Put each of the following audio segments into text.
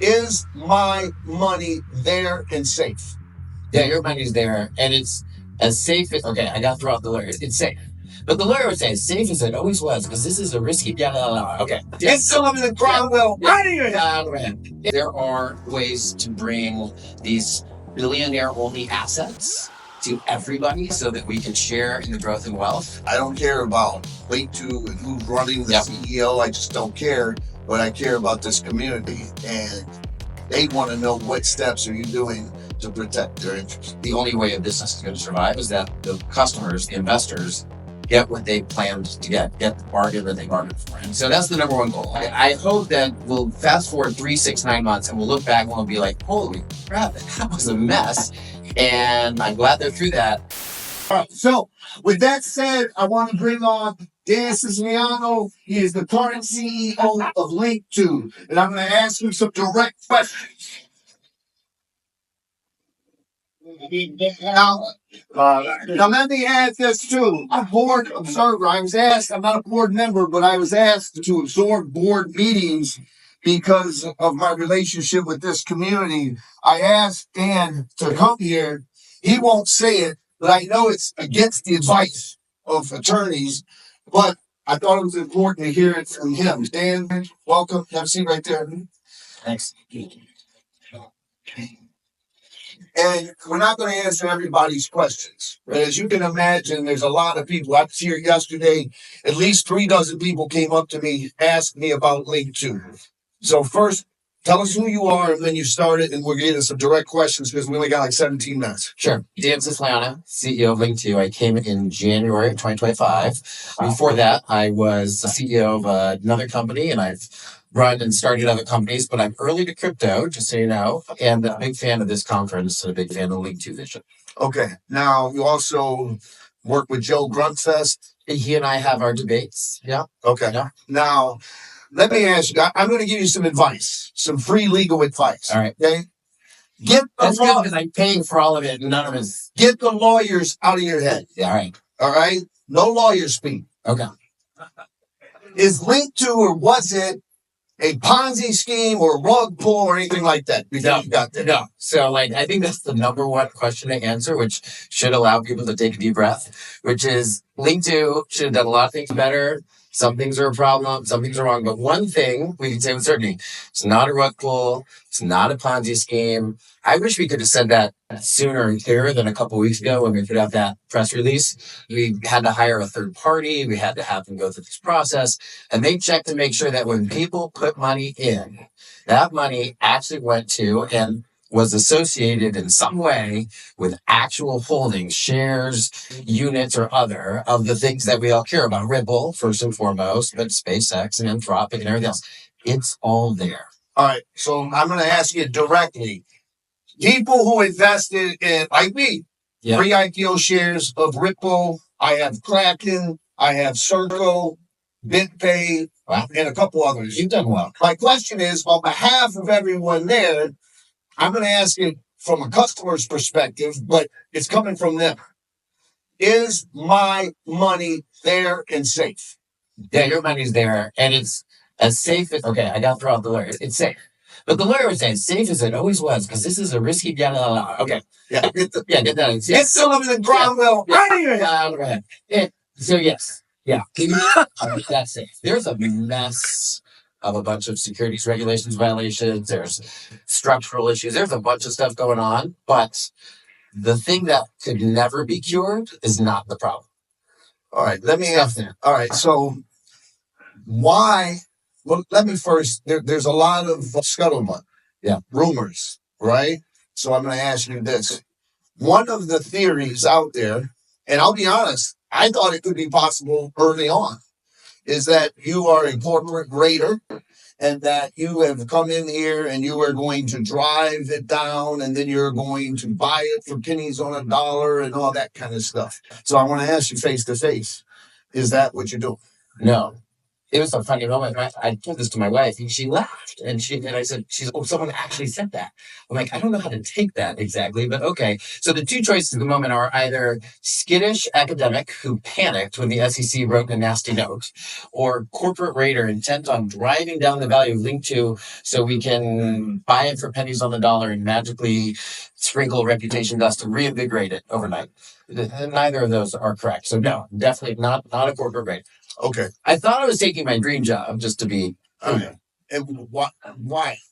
Is my money there and safe? Yeah, your money's there, and it's as safe as, okay, I got to throw out the lawyer. It's safe. But the lawyer would say, as safe as it always was, because this is a risky, okay. It's Sullivan and Cromwell. There are ways to bring these billionaire-only assets to everybody so that we can share in the growth and wealth. I don't care about Linqto and who's running the CEO. I just don't care. But I care about this community, and they want to know what steps are you doing to protect their interests. The only way a business is going to survive is that the customers, the investors, get what they planned to get the bargain that they bargained for. And so that's the number one goal. I hope that we'll fast forward 3, 6, 9 months and we'll look back and we'll be like, holy crap, that was a mess. And I'm glad they're through that. All right, so with that said, I want to bring on Dan Siciliano. He is the current CEO of Linqto, and I'm going to ask him some direct questions. Now, let me add this too. I'm a board observer. I was asked, I'm not a board member, but I was asked to absorb board meetings because of my relationship with this community. I asked Dan to come here. He won't say it, but I know it's against the advice of attorneys, but I thought it was important to hear it from him. Dan, welcome. Have a seat right there. Thanks. And we're not going to answer everybody's questions. But as you can imagine, there's a lot of people. I was here yesterday. At least 3 dozen people came up to me, asked me about Linqto. So first, tell us who you are and when you started, and we'll get into some direct questions because we only got like 17 minutes. Sure. Dan Siciliano, CEO of Linqto. I came in January of 2025. Before that, I was CEO of another company, and I've run and started other companies, but I'm early to crypto, just so you know, and a big fan of this conference and a big fan of Linqto vision. Okay. Now, you also work with Joe Grunfest. He and I have our debates. Yeah. Okay. Yeah. Now, let me ask you, I'm going to give you some advice, some free legal advice. All right. Okay? That's good because I'm paying for all of it and none of it is. Get the lawyers out of your head. Yeah, all right. All right? No lawyer speak. Okay. Is Linqto or was it a Ponzi scheme or rug pull or anything like that? No. So, I think that's the number one question to answer, which should allow people to take a deep breath, which is Linqto should have done a lot of things better. Some things are a problem, some things are wrong. But one thing we can say with certainty, it's not a rug pull, it's not a Ponzi scheme. I wish we could have said that sooner and clearer than a couple of weeks ago when we put out that press release. We had to hire a third party. We had to have them go through this process. And they checked to make sure that when people put money in, that money actually went to and was associated in some way with actual holdings, shares, units, or other of the things that we all care about. Ripple, first and foremost, but SpaceX and Anthropic and everything else. It's all there. All right. So I'm going to ask you directly. People who invested in, like me, pre-IPO shares of Ripple, I have Kraken, I have Circle, BitPay, and a couple others. You've done well. My question is, on behalf of everyone there, I'm going to ask it from a customer's perspective, but it's coming from them. Is my money there and safe? Yeah, your money's there, and it's as safe as, okay, I got to throw out the lawyer. It's safe. But the lawyer would say, as safe as it always was, because this is a risky, okay. Yeah, get that. It's Sullivan and Cromwell. So, yes. Yeah. That's safe. There's a mess of a bunch of securities regulations violations. There's structural issues. There's a bunch of stuff going on. But the thing that could never be cured is not the problem. All right. Let me ask that. All right. So why? Well, let me first. There's a lot of scuttlebutt. Yeah. Rumors. Right. So I'm going to ask you this. One of the theories out there, and I'll be honest, I thought it could be possible early on, is that you are a corporate raider and that you have come in here and you are going to drive it down and then you're going to buy it for pennies on a dollar and all that kind of stuff. So I want to ask you face to face, is that what you're doing? No. it was a funny moment. I told this to my wife, and she laughed. And I said, "Oh, someone actually said that." I'm like, I don't know how to take that exactly, but okay. So the two choices at the moment are either skittish academic who panicked when the SEC wrote a nasty note, or corporate raider intent on driving down the value of Linqto so we can buy it for pennies on the dollar and magically sprinkle reputation dust to reinvigorate it overnight. Neither of those are correct. So no, definitely not a corporate raider. Okay. I thought I was taking my dream job just to be. Okay. And why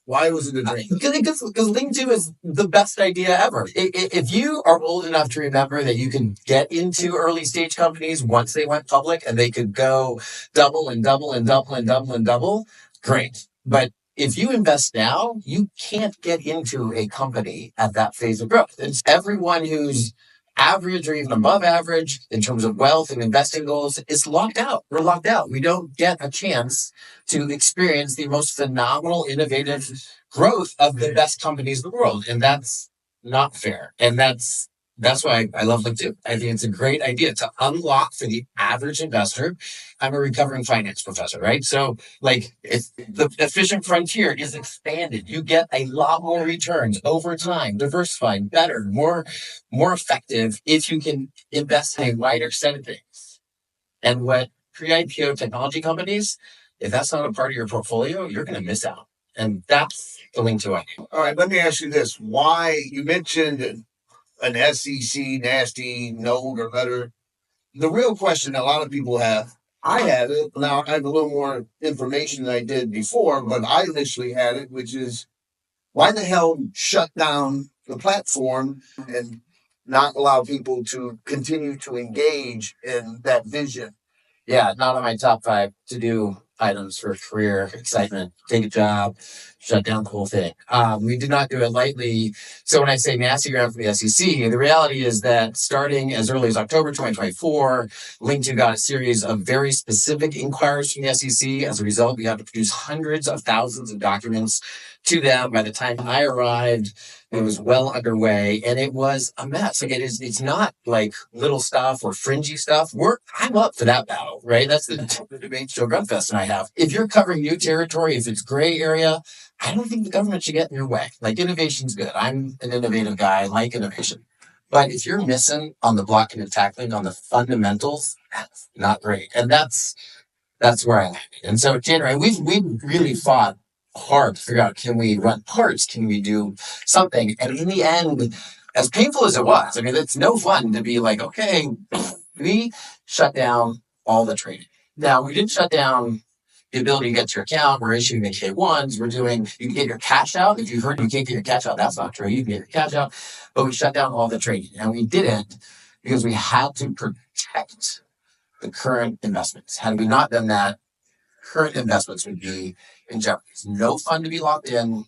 was it a dream? Because Linqto is the best idea ever. If you are old enough to remember that you can get into early stage companies once they went public and they could go double and double and double and double and double, great. But if you invest now, you can't get into a company at that phase of growth. It's everyone who's average or even above average in terms of wealth and investing goals is locked out. We're locked out. We don't get a chance to experience the most phenomenal, innovative growth of the best companies in the world. And that's not fair. And that's why I love Linqto. I think it's a great idea to unlock for the average investor. I'm a recovering finance professor, right? So it's the efficient frontier is expanded. You get a lot more returns over time, diversified, better, more effective if you can invest in a wider set of things. And what pre-IPO technology companies, if that's not a part of your portfolio, you're going to miss out. And that's the Linqto idea. All right, let me ask you this. Why, you mentioned an SEC nasty note or letter. The real question a lot of people have, I had it. Now I have a little more information than I did before, but I initially had it, which is why the hell shut down the platform and not allow people to continue to engage in that vision? Yeah, not on my top 5 to do items for career excitement. Take a job, shut down the whole thing. We did not do it lightly. So when I say nasty ground for the SEC, the reality is that starting as early as October 2024, Linqto got a series of very specific inquiries from the SEC. As a result, we had to produce hundreds of thousands of documents to them. By the time I arrived, it was well underway, and it was a mess. It's not like little stuff or fringy stuff. I'm up for that battle, right? That's the debate Joe Grunfest and I have. If you're covering new territory, if it's gray area, I don't think the government should get in your way. Innovation's good. I'm an innovative guy. I like innovation. But if you're missing on the blocking and tackling on the fundamentals, that's not great. And that's where I landed. And so January, we really fought hard to figure out, can we run parts? Can we do something? And in the end, as painful as it was, it's no fun to be like, okay, we shut down all the trading. Now, we didn't shut down the ability to get to your account. We're issuing the K1s. You can get your cash out. If you've heard you can't get your cash out, that's not true. You can get your cash out. But we shut down all the trading. And we didn't because we had to protect the current investments. Had we not done that, current investments would be in jeopardy. It's no fun to be locked in.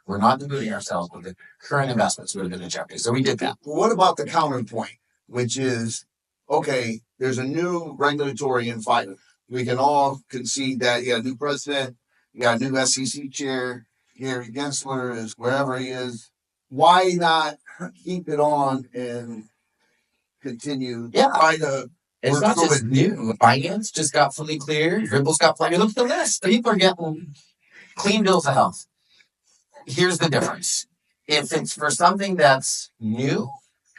We're not deluding ourselves, but the current investments would have been in jeopardy. So we did that. What about the counterpoint, which is, okay, there's a new regulatory environment. We can all concede that you got a new president, you got a new SEC chair, Gary Gensler is wherever he is. Why not keep it on and continue? Try to. It's not just new. Binance just got fully cleared. Ripple's got plenty. Look at the list. People are getting clean bills of health. Here's the difference. If it's for something that's new,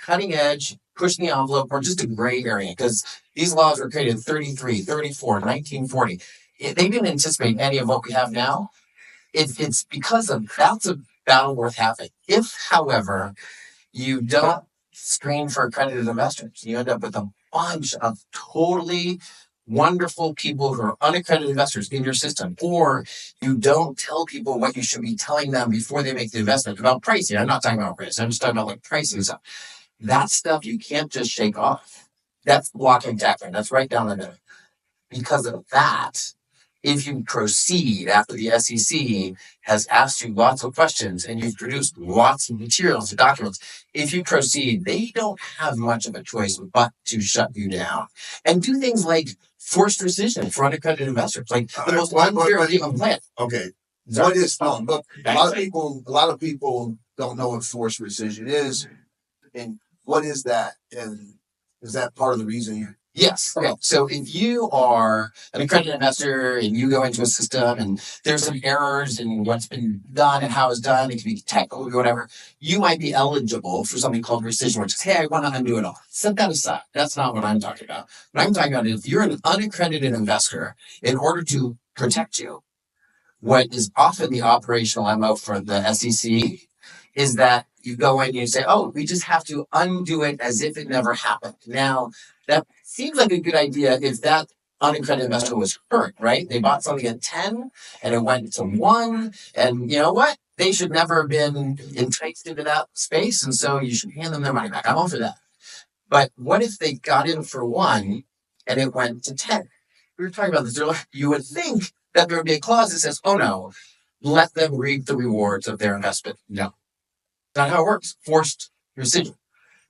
cutting edge, pushing the envelope, or just a gray area, because these laws were created in 33, 34, 1940. They didn't anticipate any of what we have now. It's because of that's a battle worth having. If, however, you don't screen for accredited investors, you end up with a bunch of totally wonderful people who are unaccredited investors in your system, or you don't tell people what you should be telling them before they make the investment about pricing. I'm not talking about price. I'm just talking about pricing stuff. That stuff you can't just shake off. That's blocking and tackling. That's right down the middle. Because of that, if you proceed after the SEC has asked you lots of questions and you've produced lots of materials and documents, if you proceed, they don't have much of a choice but to shut you down and do things like forced rescission for unaccredited investors, like the most unfair legal plan. Okay. What is look, a lot of people don't know what forced rescission is, and what is that, and is that part of the reason Yes. Okay. So if you are an accredited investor and you go into a system and there's some errors in what's been done and how it's done, it can be technical or whatever, you might be eligible for something called rescission, which is, hey, I want to undo it all. Set that aside. That's not what I'm talking about. What I'm talking about is if you're an unaccredited investor, in order to protect you, what is often the operational MO for the SEC is that you go in and you say, oh, we just have to undo it as if it never happened. Now, that seems like a good idea if that unaccredited investor was hurt, right? They bought something at 10 and it went to 1. And you know what? They should never have been enticed into that space. And so you should hand them their money back. I'm all for that. But what if they got in for 1 and it went to 10? We were talking about this earlier. You would think that there would be a clause that says, oh no, let them reap the rewards of their investment. No, not how it works. Forced rescission.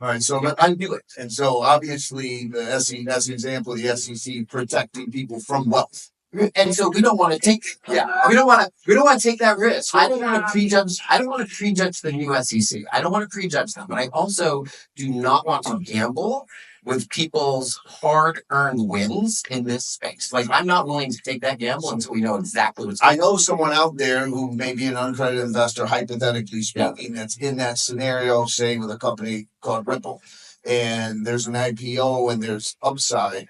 All right, so but undo it. And so obviously the SEC, that's an example of the SEC protecting people from wealth. And so we don't want to take, we don't want to take that risk. I don't want to prejudge the new SEC. I don't want to prejudge them, but I also do not want to gamble with people's hard-earned wins in this space. Like, I'm not willing to take that gamble until we know exactly what's going I know someone out there who may be an uncredited investor, hypothetically speaking, that's in that scenario, say with a company called Ripple, and there's an IPO and there's upside.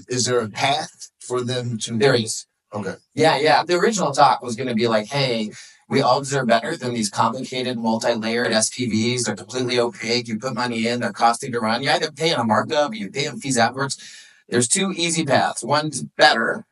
Is there a path for them to? There is. Okay. Yeah. The original talk was going to be like, hey, we all deserve better than these complicated, multi-layered SPVs. They're completely opaque. You put money in, they're costing to run. You either pay on a markup, you pay them fees afterwards. There's 2 easy paths. One's better,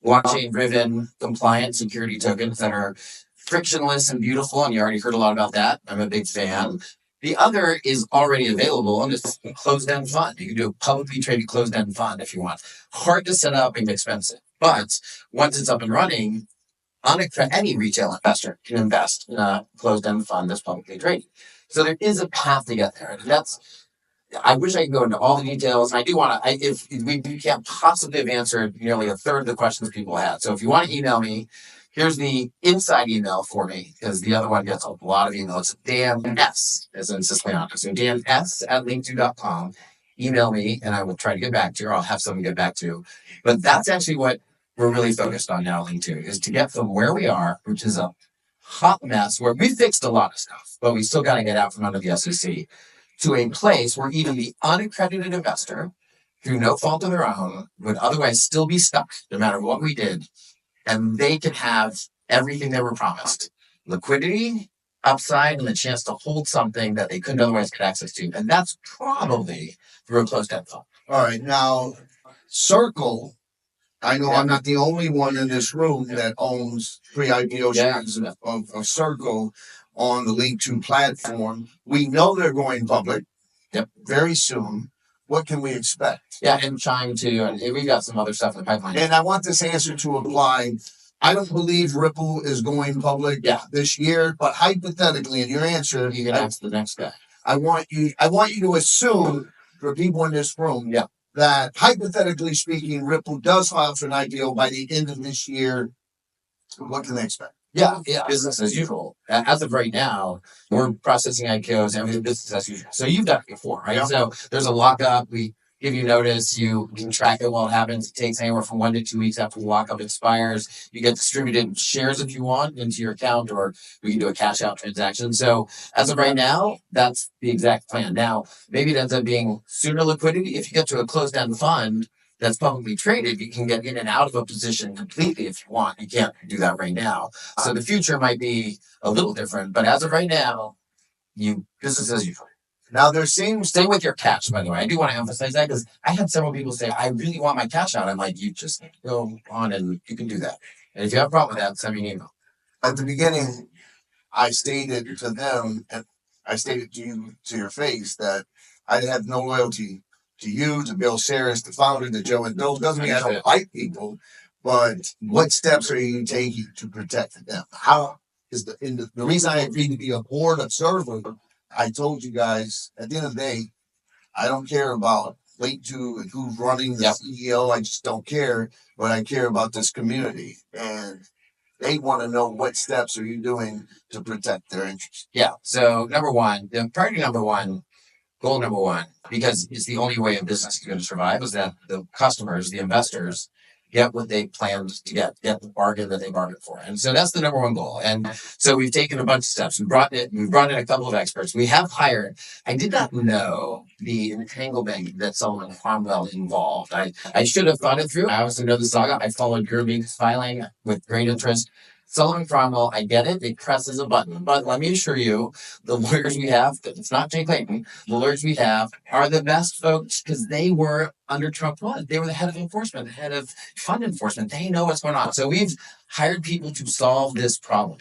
blockchain-driven, compliant security tokens that are frictionless and beautiful, and you already heard a lot about that. I'm a big fan. The other is already available, and it's a closed-end fund. You can do a publicly traded closed-end fund if you want. Hard to set up and expensive. But once it's up and running, any retail investor can invest in a closed-end fund that's publicly traded. So there is a path to get there. And I wish I could go into all the details. And I do want to, if we can't possibly have answered nearly a third of the questions people had. So if you want to email me, here's the inside email for me, because the other one gets a lot of emails. Dan S, as in Siciliano. So Dan S at Linqto.com. Email me and I will try to get back to you, or I'll have someone get back to you. But that's actually what we're really focused on now, Linqto, is to get from where we are, which is a hot mess where we fixed a lot of stuff, but we still got to get out from under the SEC, to a place where even the unaccredited investor, through no fault of their own, would otherwise still be stuck no matter what we did, and they could have everything they were promised: liquidity, upside, and the chance to hold something that they couldn't otherwise get access to. And that's probably through a closed-end fund. All right, now Circle. I know I'm not the only one in this room that owns pre-IPO shares of Circle on the Linqto platform. We know they're going public very soon. What can we expect? Yeah, and trying to, and we got some other stuff in the pipeline. And I want this answer to apply. I don't believe Ripple is going public this year, but hypothetically, in your answer, you can ask the next guy. I want you to assume, for people in this room, that hypothetically speaking, Ripple does file for an IPO by the end of this year. What can they expect? Yeah, business as usual. As of right now, we're processing IPOs and we do business as usual. So you've done it before, right? Yeah. So there's a lockup. We give you notice. You can track it while it happens. It takes anywhere from 1 to 2 weeks after the lockup expires. You get distributed shares if you want into your account, or we can do a cash out transaction. So as of right now, that's the exact plan. Now, maybe it ends up being sooner liquidity. If you get to a closed-end fund that's publicly traded, you can get in and out of a position completely if you want. You can't do that right now. So the future might be a little different, but as of right now, business as usual. Now there seems, stay with your cash, by the way. I do want to emphasize that, because I had several people say, I really want my cash out. I'm like, you just go on and you can do that. And if you have a problem with that, send me an email. At the beginning, I stated to them, and I stated to you, to your face, that I have no loyalty to you, to Bill Saris, the founder, to Joe and Bill. Doesn't mean I don't like people, but what steps are you taking to protect them? How is the reason I agreed to be a board observer? I told you guys, at the end of the day, I don't care about Linqto and who's running the CEO. I just don't care, but I care about this community, and they want to know what steps are you doing to protect their interests. Yeah. So priority number one goal number one, because it's the only way a business is going to survive, is that the customers, the investors, get what they planned to get the bargain that they bargained for. And so that's the number one goal. And so we've taken a bunch of steps. We've brought in a couple of experts. We have hired, I did not know the entanglement that Sullivan Cromwell involved. I should have thought it through. I also know the saga. I followed Gerby's filing with great interest. Sullivan Cromwell, I get it. It presses a button. But let me assure you, the lawyers we have, it's not Jay Clayton, the lawyers we have are the best folks because they were under Trump 1. They were the head of enforcement, the head of fund enforcement. They know what's going on. So we've hired people to solve this problem.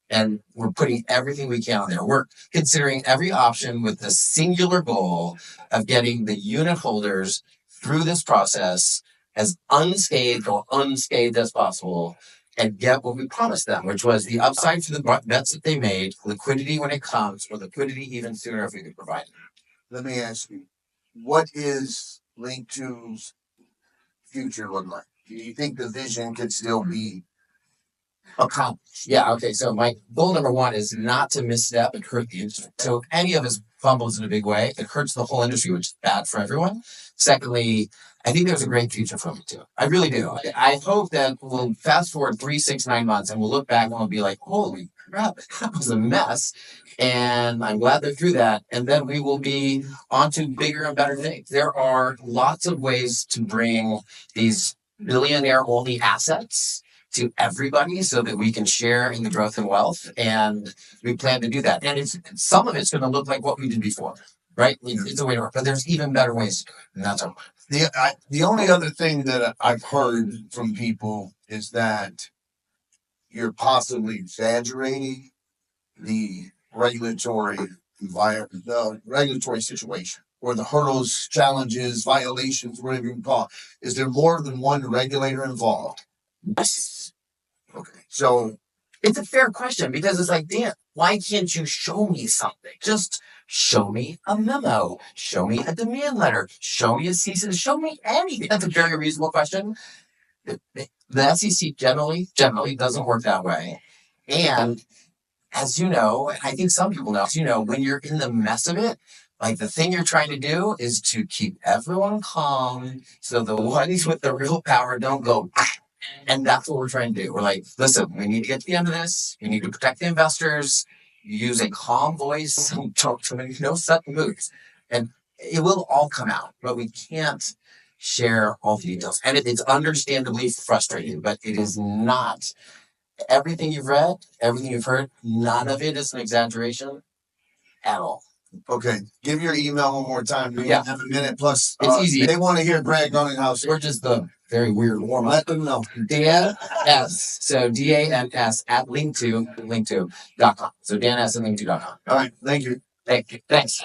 And we're putting everything we can on there. We're considering every option with the singular goal of getting the unit holders through this process as unscathed as possible and get what we promised them, which was the upside for the bets that they made, liquidity when it comes, or liquidity even sooner if we could provide it. Let me ask you, what is Linqto's future look like? Do you think the vision could still be accomplished? Yeah, okay. So my goal number one is not to misstep and hurt the industry. So if any of us fumbles in a big way, it hurts the whole industry, which is bad for everyone. Secondly, I think there's a great future for me too. I really do. I hope that we'll fast forward 3, 6, 9 months and we'll look back and we'll be like, holy crap, that was a mess. And I'm glad they're through that. And then we will be on to bigger and better things. There are lots of ways to bring these billionaire-only assets to everybody so that we can share in the growth and wealth. And we plan to do that. And some of it's going to look like what we did before, right? It's a way to work, but there's even better ways to do it. And that's our plan. The only other thing that I've heard from people is that you're possibly exaggerating the regulatory environment, the regulatory situation, or the hurdles, challenges, violations, whatever you can call it. Is there more than one regulator involved? Yes. Okay. So it's a fair question because it's like, Dan, why can't you show me something? Just show me a memo. Show me a demand letter. Show me a cease and show me anything. That's a very reasonable question. The SEC generally doesn't work that way. And as you know, I think some people know, when you're in the mess of it, like the thing you're trying to do is to keep everyone calm so the ones with the real power don't go. And that's what we're trying to do. We're like, listen, we need to get to the end of this. We need to protect the investors. Use a calm voice. Don't make no sudden moves. And it will all come out, but we can't share all the details. And it's understandably frustrating, but it is not. Everything you've read, everything you've heard, none of it is an exaggeration at all. Okay, give your email one more time. We have a minute plus. It's easy. They want to hear Brad Garninghouse. We're just the very weird warm up. Let them know. Dan S. So DANS at Linqto.com. So Dan S. and Linqto.com. All right, thank you. Thanks.